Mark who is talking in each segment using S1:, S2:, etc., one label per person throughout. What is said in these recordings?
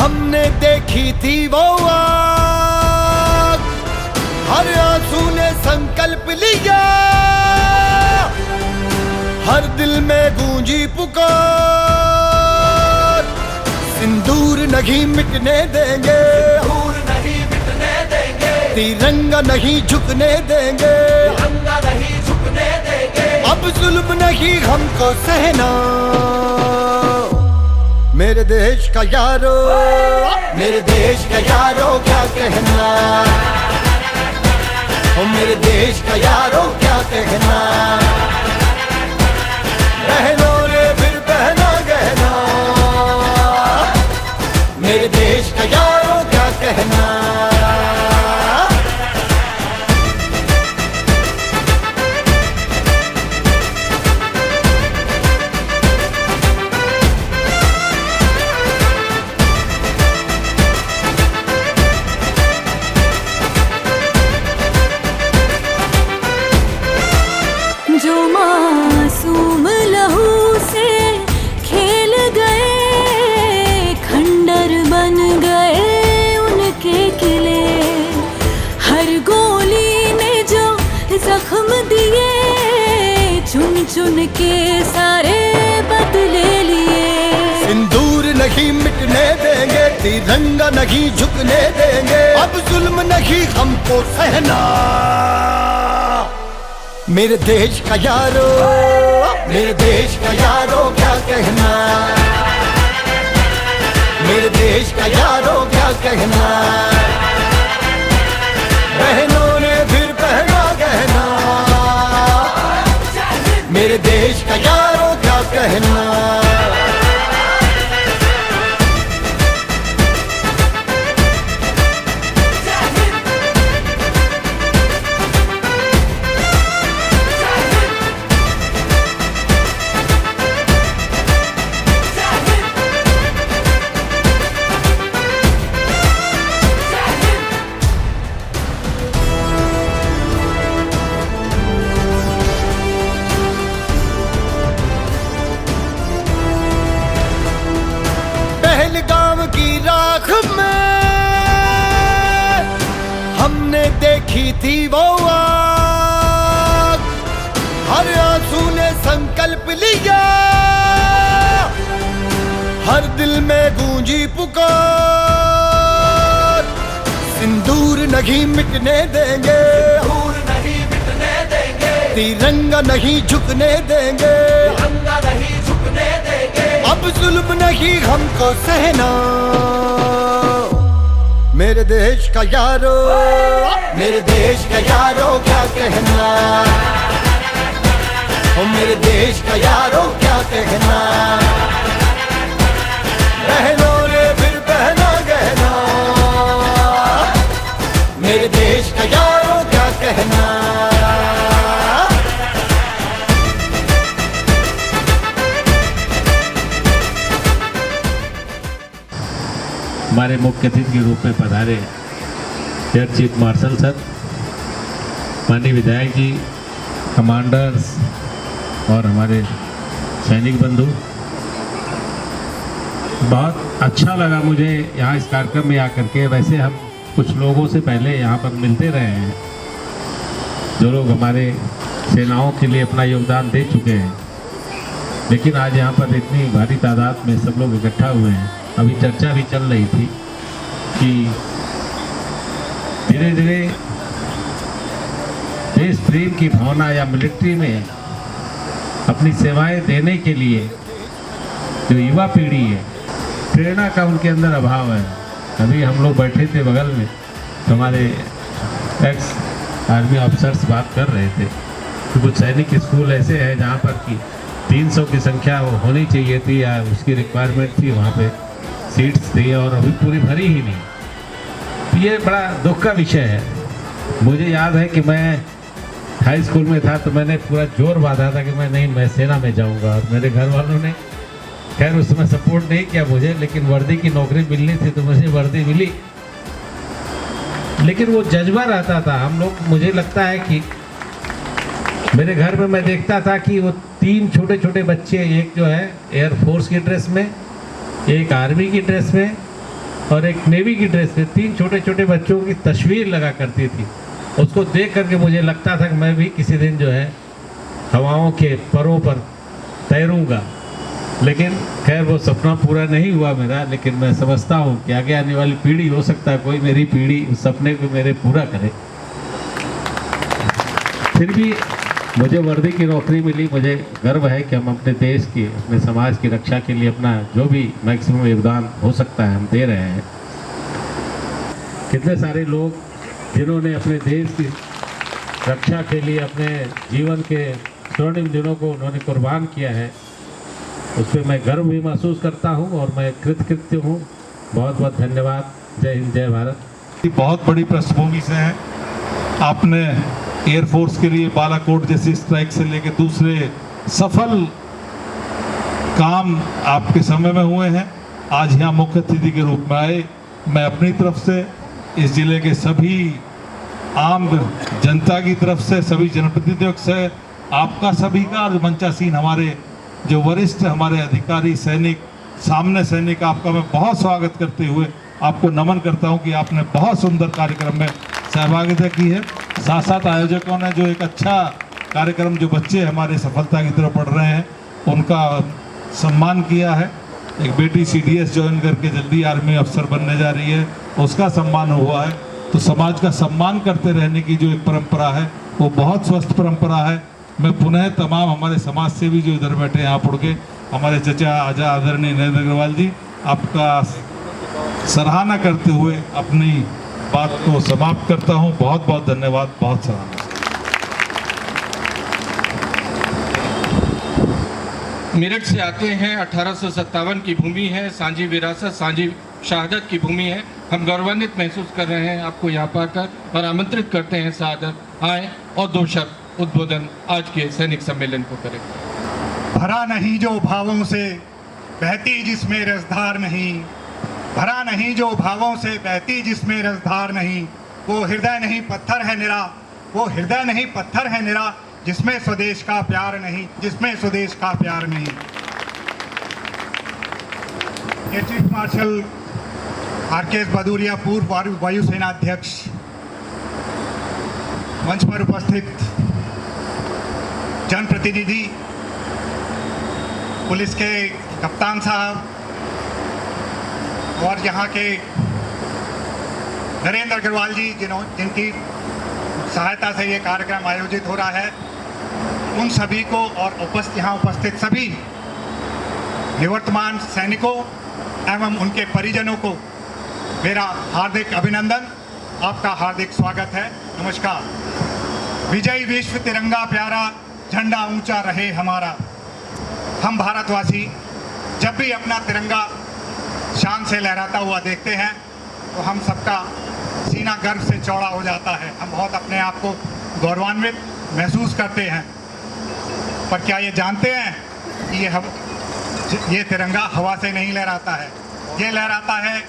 S1: हमने देखी थी वो आग, हर आंसू ने संकल्प लिया, हर दिल में गूंजी पुकार, सिंदूर नहीं मिटने देंगे,
S2: नहीं मिटने देंगे,
S1: तिरंगा नहीं झुकने देंगे,
S2: तिरंगा नहीं झुकने देंगे।
S1: अब जुल्म नहीं हमको सहना, मेरे देश का यारो, मेरे देश का यारो क्या कहना, ओ मेरे देश का यारो क्या कहना, बहनों ने फिर पहना गहना, मेरे देश का यारो क्या कहना।
S3: जो मासूम लहू से खेल गए, खंडर बन गए उनके किले, हर गोली ने जो जख्म दिए, चुन चुन के सारे बदले लिए।
S1: सिंदूर नहीं मिटने देंगे, तिरंगा नहीं झुकने देंगे, अब जुल्म नहीं हमको सहना, मेरे देश का यारो, मेरे देश का यारो क्या कहना, मेरे देश का यारो क्या कहना, बहनों ने फिर पहना गहना, मेरे देश का यारो क्या कहना। पहलगाम की राख में हमने देखी थी वो आग, हर आंसू ने संकल्प लिया, हर दिल में गूंजी पुकार, सिंदूर नहीं मिटने देंगे,
S2: नहीं मिटने देंगे,
S1: तिरंगा नहीं झुकने देंगे,
S2: तिरंगा नहीं झुकने देंगे।
S1: अब जुल्म नहीं हमको सहना, मेरे देश का यारो, मेरे देश का यारो क्या कहना, ओ मेरे देश का यारो क्या कहना, बहनों ने फिर पहना गहना, मेरे देश का यारो क्या कहना।
S4: हमारे मुख्य अतिथि के रूप में पधारे एयर चीफ मार्शल सर, माननीय विधायक जी, कमांडर्स और हमारे सैनिक बंधु, बहुत अच्छा लगा मुझे यहाँ इस कार्यक्रम में आकर के। वैसे हम कुछ लोगों से पहले यहाँ पर मिलते रहे हैं, जो लोग हमारे सेनाओं के लिए अपना योगदान दे चुके हैं, लेकिन आज यहाँ पर इतनी भारी तादाद में सब लोग इकट्ठा हुए हैं। अभी चर्चा भी चल रही थी कि धीरे धीरे देश प्रेम की भावना या मिलिट्री में अपनी सेवाएं देने के लिए जो युवा पीढ़ी है, प्रेरणा का उनके अंदर अभाव है। अभी हम लोग बैठे थे बगल में, तो हमारे एक्स आर्मी ऑफिसर्स बात कर रहे थे कि कुछ सैनिक स्कूल ऐसे हैं जहाँ पर कि 300 की संख्या होनी चाहिए थी या उसकी रिक्वायरमेंट थी, वहाँ पे सीट्स थी और अभी पूरी भरी ही नहीं। तो ये बड़ा दुख का विषय है। मुझे याद है कि मैं हाई स्कूल में था तो मैंने पूरा जोर बांधा था कि मैं सेना में जाऊंगा, और मेरे घर वालों ने खैर उस समय सपोर्ट नहीं किया मुझे, लेकिन वर्दी की नौकरी मिलनी थी तो मुझे वर्दी मिली। लेकिन वो जज्बा रहता था हम लोग, मुझे लगता है कि मेरे घर में मैं देखता था कि वो 3 छोटे छोटे बच्चे, एक जो है एयरफोर्स की ड्रेस में, एक आर्मी की ड्रेस में और एक नेवी की ड्रेस में 3 छोटे छोटे बच्चों की तस्वीर लगा करती थी। उसको देख करके मुझे लगता था कि मैं भी किसी दिन जो है हवाओं के परों पर तैरूंगा, लेकिन खैर वो सपना पूरा नहीं हुआ मेरा। लेकिन मैं समझता हूँ कि आगे आने वाली पीढ़ी, हो सकता है कोई मेरी पीढ़ी उस सपने को मेरे पूरा करे। फिर भी मुझे वर्दी की नौकरी मिली, मुझे गर्व है कि हम अपने देश की, अपने समाज की रक्षा के लिए अपना जो भी मैक्सिमम योगदान हो सकता है हम दे रहे हैं। कितने सारे लोग जिन्होंने अपने देश की रक्षा के लिए अपने जीवन के स्वर्णिम दिनों को उन्होंने कुर्बान किया है, उस पर मैं गर्व भी महसूस करता हूं और मैं कृतकृत्य हूं। बहुत बहुत धन्यवाद। जय हिंद, जय भारत।
S5: बहुत बड़ी पृष्ठभूमि से हैं। आपने एयरफोर्स के लिए बालाकोट जैसी स्ट्राइक से लेकर दूसरे सफल काम आपके समय में हुए हैं। आज यहाँ मुख्य अतिथि के रूप में आए। मैं अपनी तरफ से, इस जिले के सभी आम जनता की तरफ से, सभी जनप्रतिनिधियों से, आपका सभी का और मंचासीन हमारे जो वरिष्ठ हमारे अधिकारी, सैनिक, सामने सैनिक, आपका मैं बहुत स्वागत करते हुए आपको नमन करता हूं कि आपने बहुत सुंदर कार्यक्रम में सहभागिता की है। साथ साथ आयोजकों ने जो एक अच्छा कार्यक्रम, जो बच्चे हमारे सफलता की तरफ बढ़ रहे हैं, उनका सम्मान किया है। एक बेटी CDS ज्वाइन करके जल्दी आर्मी अफसर बनने जा रही है, उसका सम्मान हुआ है। तो समाज का सम्मान करते रहने की जो एक परंपरा है, वो बहुत स्वस्थ परंपरा है। मैं पुनः तमाम हमारे समाज सेवी जो इधर बैठे हैं, यहाँ उड़ के हमारे चचा आजा आदरणीय नरेंद्र अग्रवाल जी, आपका सराहना करते हुए अपनी बात को समाप्त करता हूँ। बहुत बहुत धन्यवाद, बहुत सराहना।
S6: मेरठ से आते हैं। 1857 की भूमि है, सांझी विरासत, सांझी शहादत की भूमि है। हम गौरवान्वित महसूस कर रहे हैं आपको यहाँ पाकर और आमंत्रित करते हैं सादर आए और 2 शब्द उद्बोधन आज के सैनिक सम्मेलन को करें।
S7: भरा नहीं जो भावों से बहती जिसमें रसधार नहीं, भरा नहीं जो भावों से बहती जिसमें रसधार नहीं, वो हृदय नहीं पत्थर है निरा, वो हृदय नहीं पत्थर है निरा, जिसमें स्वदेश का प्यार नहीं, जिसमें स्वदेश का प्यार नहीं। Air chief martial RKS Bhadauria, पूर्व वायुसेना अध्यक्ष, मंच पर उपस्थित जनप्रतिनिधि, पुलिस के कप्तान साहब और यहाँ के नरेंद्र अग्रवाल जी, जिनकी सहायता से ये कार्यक्रम आयोजित हो रहा है, उन सभी को और यहाँ उपस्थित सभी निवर्तमान सैनिकों एवं उनके परिजनों को मेरा हार्दिक अभिनंदन, आपका हार्दिक स्वागत है। नमस्कार। विजयी विश्व तिरंगा प्यारा, झंडा ऊंचा रहे हमारा। हम भारतवासी जब भी अपना तिरंगा शान से लहराता हुआ देखते हैं तो हम सबका सीना गर्व से चौड़ा हो जाता है। हम बहुत अपने आप को गौरवान्वित महसूस करते हैं। पर क्या ये जानते हैं कि ये तिरंगा हवा से नहीं लहराता है, ये लहराता है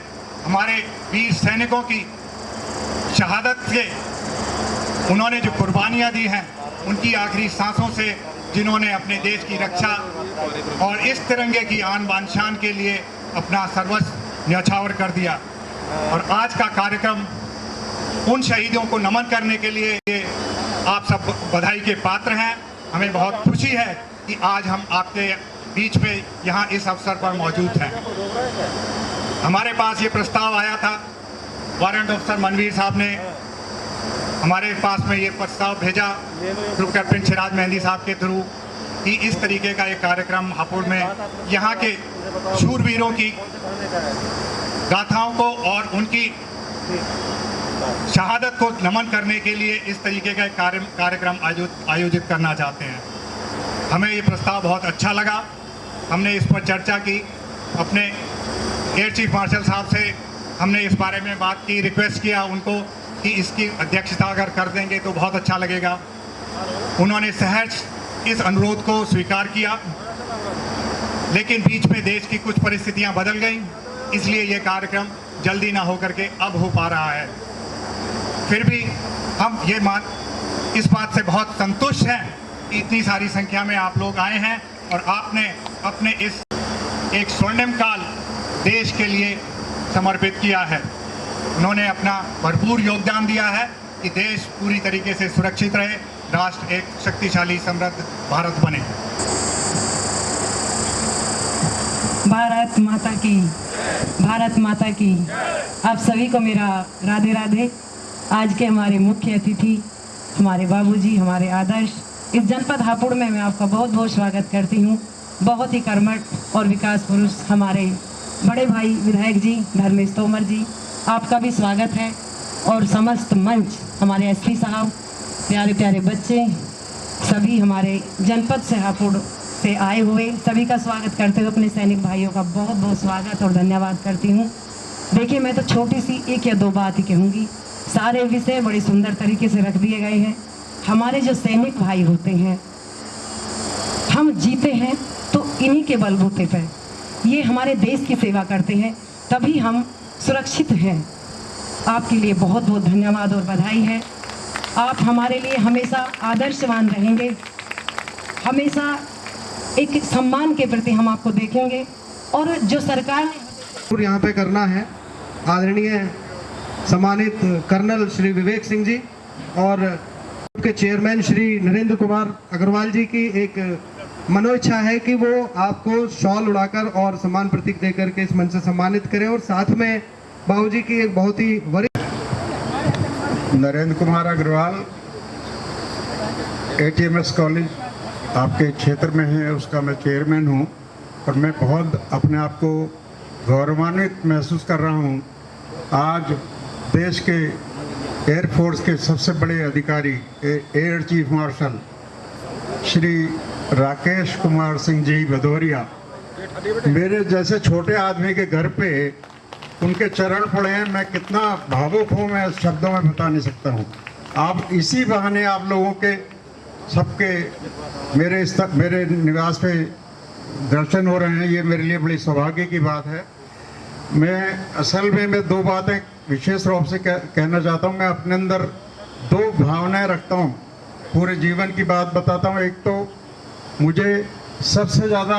S7: हमारे वीर सैनिकों की शहादत से, उन्होंने जो कुर्बानियाँ दी हैं, उनकी आखिरी सांसों से, जिन्होंने अपने देश की रक्षा और इस तिरंगे की आन बान शान के लिए अपना सर्वस्व न्यौछावर कर दिया। और आज का कार्यक्रम उन शहीदों को नमन करने के लिए आप सब बधाई के पात्र हैं। हमें बहुत खुशी है कि आज हम आपके बीच में यहाँ इस अवसर पर मौजूद हैं। हमारे पास ये प्रस्ताव आया था, वारंट ऑफिसर मनवीर साहब ने हमारे पास में ये प्रस्ताव भेजा ग्रुप कैप्टन सिराज मेहंदी साहब के थ्रू कि इस तरीके का एक कार्यक्रम हापुड़ में यहाँ के शूरवीरों की गाथाओं को और उनकी शहादत को नमन करने के लिए इस तरीके का एक कार्यक्रम आयोजित करना चाहते हैं। हमें ये प्रस्ताव बहुत अच्छा लगा। हमने इस पर चर्चा की, अपने एयर चीफ मार्शल साहब से हमने इस बारे में बात की, रिक्वेस्ट किया उनको कि इसकी अध्यक्षता अगर कर देंगे तो बहुत अच्छा लगेगा। उन्होंने सहर्ष इस अनुरोध को स्वीकार किया, लेकिन बीच में देश की कुछ परिस्थितियां बदल गईं, इसलिए ये कार्यक्रम जल्दी ना हो करके अब हो पा रहा है। फिर भी हम इस बात से बहुत संतुष्ट हैं कि इतनी सारी संख्या में आप लोग आए हैं और आपने अपने इस एक स्वर्णिम काल देश के लिए समर्पित किया है। उन्होंने अपना भरपूर योगदान दिया है कि देश पूरी तरीके से सुरक्षित रहे, राष्ट्र एक शक्तिशाली समृद्ध भारत बने।
S8: भारत माता की आप सभी को मेरा राधे राधे। आज के हमारे मुख्य अतिथि, हमारे बाबूजी, हमारे आदर्श, इस जनपद हापुड़ में मैं आपका बहुत बहुत स्वागत करती हूँ। बहुत ही कर्मठ और विकास पुरुष हमारे बड़े भाई विधायक जी धर्मेश तोमर जी, आपका भी स्वागत है। और समस्त मंच, हमारे एसपी साहब, प्यारे प्यारे बच्चे, सभी हमारे जनपद से हापुड़ से आए हुए सभी का स्वागत करते हुए अपने सैनिक भाइयों का बहुत बहुत स्वागत और धन्यवाद करती हूँ। देखिए, मैं तो छोटी सी एक या दो बात ही कहूँगी, सारे विषय बड़े सुंदर तरीके से रख दिए गए हैं। हमारे जो सैनिक भाई होते हैं, हम जीते हैं तो इन्हीं के बलबूते पर, ये हमारे देश की सेवा करते हैं, तभी हम सुरक्षित हैं। आपके लिए बहुत बहुत धन्यवाद और बधाई है। आप हमारे लिए हमेशा आदर्शवान रहेंगे, हमेशा एक सम्मान के प्रति हम आपको देखेंगे। और जो सरकार ने
S9: यहाँ पे करना है, आदरणीय सम्मानित कर्नल श्री विवेक सिंह जी और के चेयरमैन श्री नरेंद्र कुमार अग्रवाल जी की एक मनोइच्छा है कि वो आपको शॉल उड़ाकर और सम्मान प्रतीक देकर के इस मंच से सम्मानित करें। और साथ में बाबूजी की एक बहुत ही वरिष्ठ
S10: नरेंद्र कुमार अग्रवाल, ATMS कॉलेज आपके क्षेत्र में है, उसका मैं चेयरमैन हूँ और मैं बहुत अपने आप को गौरवान्वित महसूस कर रहा हूँ। आज देश के एयरफोर्स के सबसे बड़े अधिकारी air chief marshal Shri Rakesh Kumar Singh ji Bhadauria मेरे जैसे छोटे आदमी के घर पे उनके चरण पड़े हैं। मैं कितना भावुक हूँ, मैं शब्दों में बता नहीं सकता हूँ। आप इसी बहाने आप लोगों के सबके मेरे निवास पे दर्शन हो रहे हैं, ये मेरे लिए बड़ी सौभाग्य की बात है। मैं दो बातें विशेष रूप से कहना चाहता हूँ। मैं अपने अंदर दो भावनाएं रखता हूँ, पूरे जीवन की बात बताता हूँ। एक तो मुझे सबसे ज़्यादा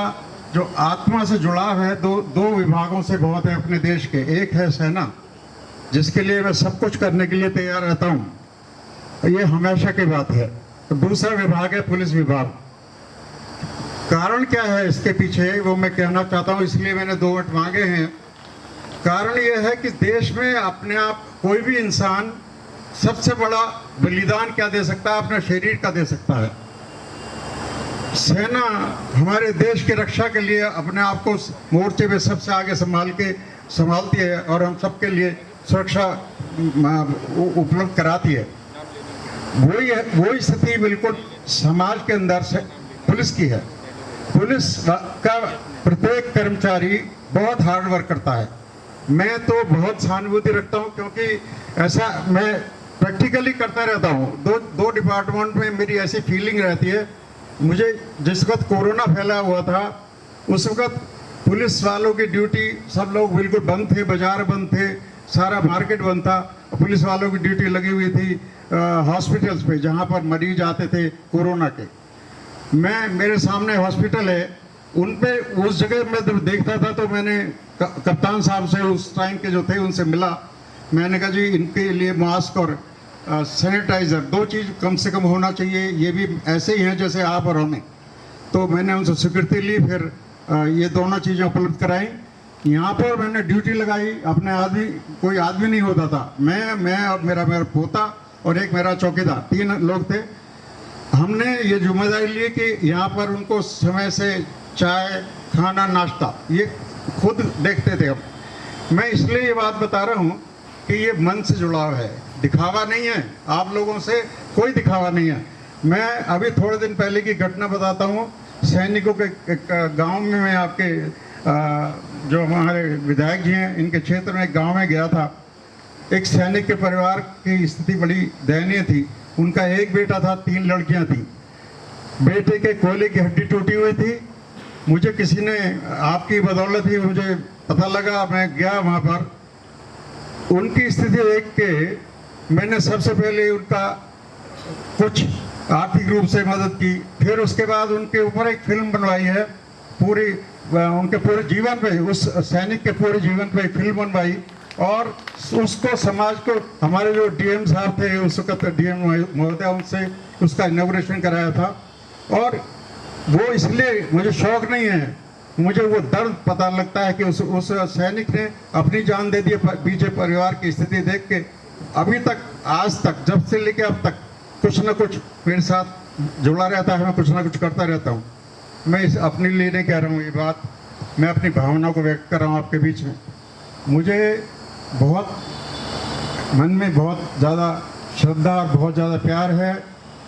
S10: जो आत्मा से जुड़ाव है दो विभागों से बहुत है अपने देश के। एक है सेना, जिसके लिए मैं सब कुछ करने के लिए तैयार रहता हूँ, ये हमेशा की बात है। तो दूसरा विभाग है पुलिस विभाग। कारण क्या है इसके पीछे, वो मैं कहना चाहता हूँ, इसलिए मैंने 2 मिनट मांगे हैं। कारण ये है कि देश में अपने आप कोई भी इंसान सबसे बड़ा बलिदान क्या दे सकता है, अपना शरीर का दे सकता है। सेना हमारे देश की रक्षा के लिए अपने आप को मोर्चे पे सबसे आगे संभालती है और हम सबके लिए सुरक्षा उपलब्ध कराती है। वही स्थिति बिल्कुल समाज के अंदर से पुलिस की है। पुलिस का प्रत्येक कर्मचारी बहुत हार्ड वर्क करता है। मैं तो बहुत सहानुभूति रखता हूँ, क्योंकि ऐसा मैं प्रैक्टिकली करता रहता हूँ। दो डिपार्टमेंट में मेरी ऐसी फीलिंग रहती है। मुझे जिस वक्त कोरोना फैला हुआ था, उस वक्त पुलिस वालों की ड्यूटी, सब लोग बिल्कुल बंद थे, बाजार बंद थे, सारा मार्केट बंद था। पुलिस वालों की ड्यूटी लगी हुई थी हॉस्पिटल्स पे, जहाँ पर मरीज आते थे कोरोना के। मेरे सामने हॉस्पिटल है, उन पे उस जगह मैं जब देखता था तो मैंने कप्तान साहब से उस टाइम के जो थे उनसे मिला। मैंने कहा जी, इनके लिए मास्क और सैनिटाइज़र 2 चीज़ कम से कम होना चाहिए, ये भी ऐसे ही हैं जैसे आप और हमें। तो मैंने उनसे स्वीकृति ली, फिर ये दोनों चीज़ें उपलब्ध कराई। यहाँ पर मैंने ड्यूटी लगाई। अपने कोई आदमी नहीं होता था, मैं और मेरा पोता और एक मेरा चौकीदार, 3 लोग थे। हमने ये जिम्मेदारी ली कि यहाँ पर उनको समय से चाय, खाना, नाश्ता ये खुद देखते थे। मैं इसलिए ये बात बता रहा हूँ कि ये मन से जुड़ाव है, दिखावा नहीं है। आप लोगों से कोई दिखावा नहीं है। मैं अभी थोड़े दिन पहले की घटना बताता हूँ। सैनिकों के गांव में मैं आपके जो हमारे विधायक जी हैं, इनके क्षेत्र में एक गांव में गया था। एक सैनिक के परिवार की स्थिति बड़ी दयनीय थी। उनका एक बेटा था, 3 लड़कियां थी। बेटे के कोयले की हड्डी टूटी हुई थी। मुझे किसी ने, आपकी बदौलत ही मुझे पता लगा, मैं गया वहाँ पर। उनकी स्थिति देख के मैंने सबसे पहले उनका कुछ आर्थिक रूप से मदद की। फिर उसके बाद उनके ऊपर एक फिल्म बनवाई है, पूरी उनके पूरे जीवन पे, उस सैनिक के पूरे जीवन पे फिल्म बनवाई और उसको समाज को, हमारे जो डीएम साहब थे उस वक्त डीएम महोदय, उनसे उसका इनॉग्रेशन कराया था। और वो इसलिए मुझे शौक नहीं है, मुझे वो दर्द पता लगता है कि उस सैनिक ने अपनी जान दे दी पीछे परिवार की स्थिति देख के। अभी तक, आज तक, जब से लेके अब तक कुछ ना कुछ मेरे साथ जुड़ा रहता है, मैं कुछ ना कुछ करता रहता हूँ। मैं इस अपने लिए नहीं कह रहा हूँ ये बात, मैं अपनी भावना को व्यक्त कर रहा हूँ आपके बीच में। मुझे बहुत मन में बहुत ज़्यादा श्रद्धा और बहुत ज़्यादा प्यार है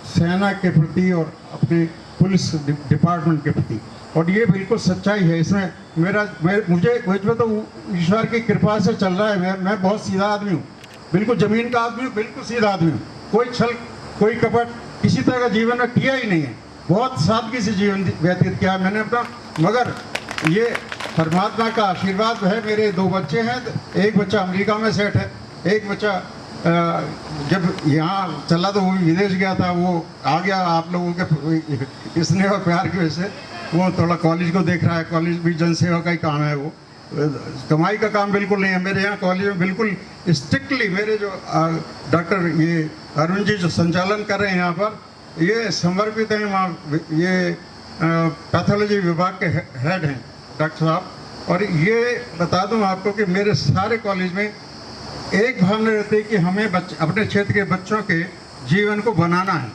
S10: सेना के प्रति और अपने पुलिस डिपार्टमेंट के प्रति, और ये बिल्कुल सच्चाई है। इसमें मुझे तो ईश्वर की कृपा से चल रहा है। मैं बहुत सीधा आदमी हूँ, बिल्कुल ज़मीन का आदमी हूँ, बिल्कुल सीधा आदमी हूँ। कोई छल, कोई कपट किसी तरह का जीवन में किया ही नहीं है। बहुत सादगी से जीवन व्यतीत किया मैंने अपना, मगर ये परमात्मा का आशीर्वाद है। मेरे 2 बच्चे हैं, एक बच्चा अमेरिका में सेट है, एक बच्चा जब यहाँ चला तो वो भी विदेश गया था, वो आ गया आप लोगों के स्नेह और प्यार की वजह से। वो थोड़ा कॉलेज को देख रहा है, कॉलेज भी जनसेवा का ही काम है, वो कमाई का काम बिल्कुल नहीं है। मेरे यहाँ कॉलेज में बिल्कुल स्ट्रिक्टली मेरे जो डॉक्टर ये अरुण जी जो संचालन कर रहे हैं यहाँ पर, ये समर्पित हैं वहाँ, ये पैथोलॉजी विभाग के हेड हैं डॉक्टर साहब। और ये बता दूँ आपको कि मेरे सारे कॉलेज में एक भावना रहती है कि हमें अपने क्षेत्र के बच्चों के जीवन को बनाना है।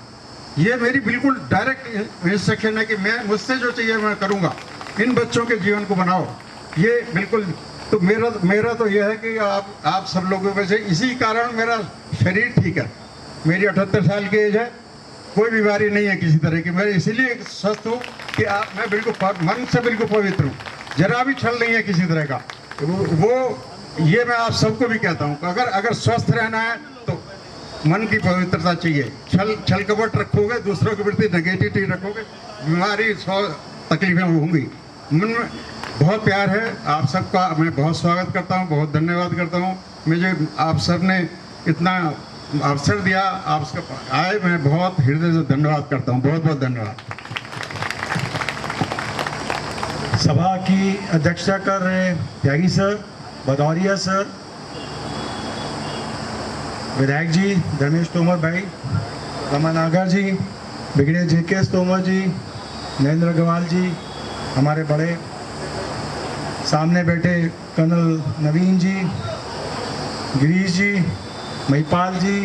S10: ये मेरी बिल्कुल डायरेक्ट इंस्ट्रक्शन है कि मैं, मुझसे जो चाहिए मैं करूँगा, इन बच्चों के जीवन को बनाओ। ये बिल्कुल, तो मेरा तो यह है कि आप सब लोगों में से, इसी कारण मेरा शरीर ठीक है। मेरी 78 साल की एज है, कोई बीमारी नहीं है किसी तरह की। मैं इसीलिए स्वस्थ हूँ कि मैं बिल्कुल मन से बिल्कुल पवित्र हूँ, जरा भी छल नहीं है किसी तरह का। वो ये मैं आप सबको भी कहता हूँ, अगर स्वस्थ रहना है तो मन की पवित्रता चाहिए। छल कपट रखोगे, दूसरों के प्रति नेगेटिविटी रखोगे, बीमारी 100 तकलीफें होंगी। मन में बहुत प्यार है आप सबका, मैं बहुत स्वागत करता हूँ, बहुत धन्यवाद करता हूँ। मुझे आप सब ने इतना अवसर दिया, आप सबका आए, मैं बहुत हृदय से धन्यवाद करता हूँ। बहुत बहुत धन्यवाद।
S11: सभा की अध्यक्षता कर रहे त्यागी सर, भदौरिया सर, विधायक जी धर्मेश तोमर भाई, रमन नागर जी, ब्रिगेडियर JK तोमर जी, नरेंद्र अग्रवाल जी, हमारे बड़े सामने बैठे कर्नल नवीन जी, गिरीश जी, महिपाल जी,